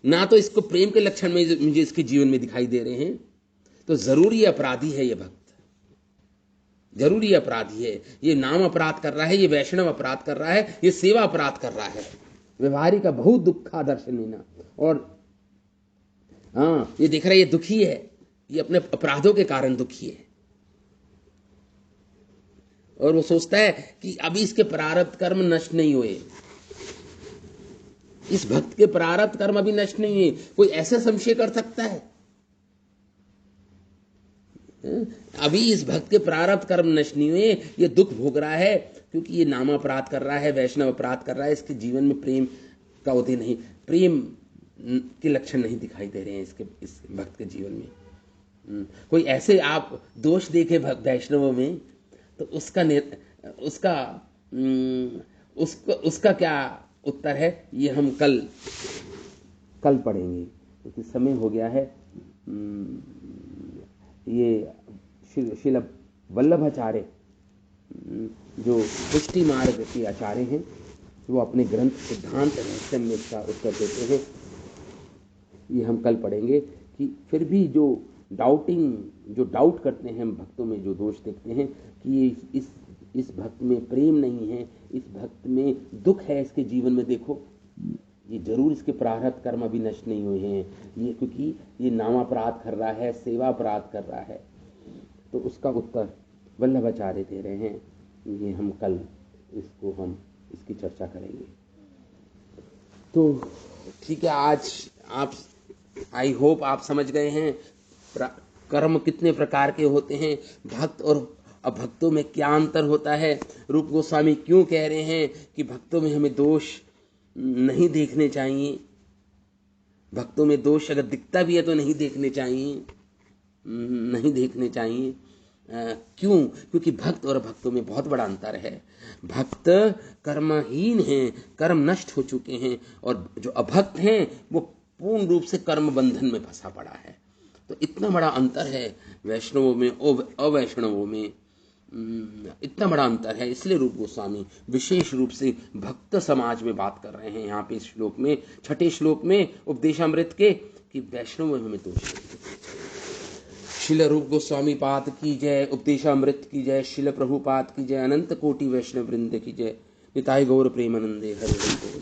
ना, तो इसको प्रेम के लक्षण में मुझे इसके जीवन में दिखाई दे रहे हैं, तो जरूर ये अपराधी है, ये भक्त जरूर ये अपराधी है, ये नाम अपराध कर रहा है, ये वैष्णव अपराध कर रहा है, ये सेवा अपराध कर रहा है। व्यवहारिक बहुत दुखा दर्शनेन। और हाँ, ये देख रहा है ये दुखी है, ये अपने अपराधों के कारण दुखी है, और वो सोचता है कि अभी इसके प्रारब्ध कर्म नष्ट नहीं हुए, इस भक्त के प्रारब्ध कर्म अभी नष्ट नहीं हुए। कोई ऐसे संशय कर सकता है? अभी इस भक्त के प्रारब्ध कर्म नष्ट नहीं हुए, ये दुख भोग रहा है क्योंकि ये नाम अपराध कर रहा है, वैष्णव अपराध कर रहा है, इसके जीवन में प्रेम का उदय नहीं, प्रेम के लक्षण नहीं दिखाई दे रहे हैं इस भक्त के जीवन में। कोई ऐसे आप दोष देखे वैष्णवों में तो उसका क्या उत्तर है, ये हम कल पढ़ेंगे, क्योंकि समय हो गया है। ये श्रील वल्लभाचार्य जो पुष्टि मार्ग के आचार्य हैं, वो अपने ग्रंथ सिद्धांत रहस्य में इसका उत्तर देते हैं। ये हम कल पढ़ेंगे कि फिर भी जो डाउट करते हैं भक्तों में, जो दोष देखते हैं कि इस भक्त में प्रेम नहीं है, इस भक्त में दुख है, इसके जीवन में देखो ये जरूर इसके प्रारब्ध कर्म अभी नष्ट नहीं हुए हैं, ये क्योंकि ये नामापराध कर रहा है, सेवा अपराध कर रहा है। तो उसका उत्तर वल्लभाचार्य दे रहे हैं। ये हम कल इसकी चर्चा करेंगे। तो ठीक है, आज आप आई होप आप समझ गए हैं कर्म कितने प्रकार के होते हैं, भक्त और अभक्तों में क्या अंतर होता है, रूप गोस्वामी क्यों कह रहे हैं कि भक्तों में हमें दोष नहीं देखने चाहिए, भक्तों में दोष अगर दिखता भी है तो नहीं देखने चाहिए। क्यों? क्योंकि भक्त और भक्तों में बहुत बड़ा अंतर है। भक्त कर्महीन हैं, कर्म नष्ट हो चुके हैं, और जो अभक्त हैं वो पूर्ण रूप से कर्म बंधन में फंसा पड़ा है। तो इतना बड़ा अंतर है वैष्णवों में और अवैष्णवों में, इतना बड़ा अंतर है। इसलिए रूप गोस्वामी विशेष रूप से भक्त समाज में बात कर रहे हैं यहाँ पे इस श्लोक में, 6ठे श्लोक में उपदेशामृत के, कि वैष्णव में दोष नहीं। शिल रूप गोस्वामी पाद की जय, उपदेशामृत की जय, शिल प्रभुपाद की जय, अनंत कोटि वैष्णव वृंद की जय। निताय गौर प्रेमानंदे हरि हरि बोल।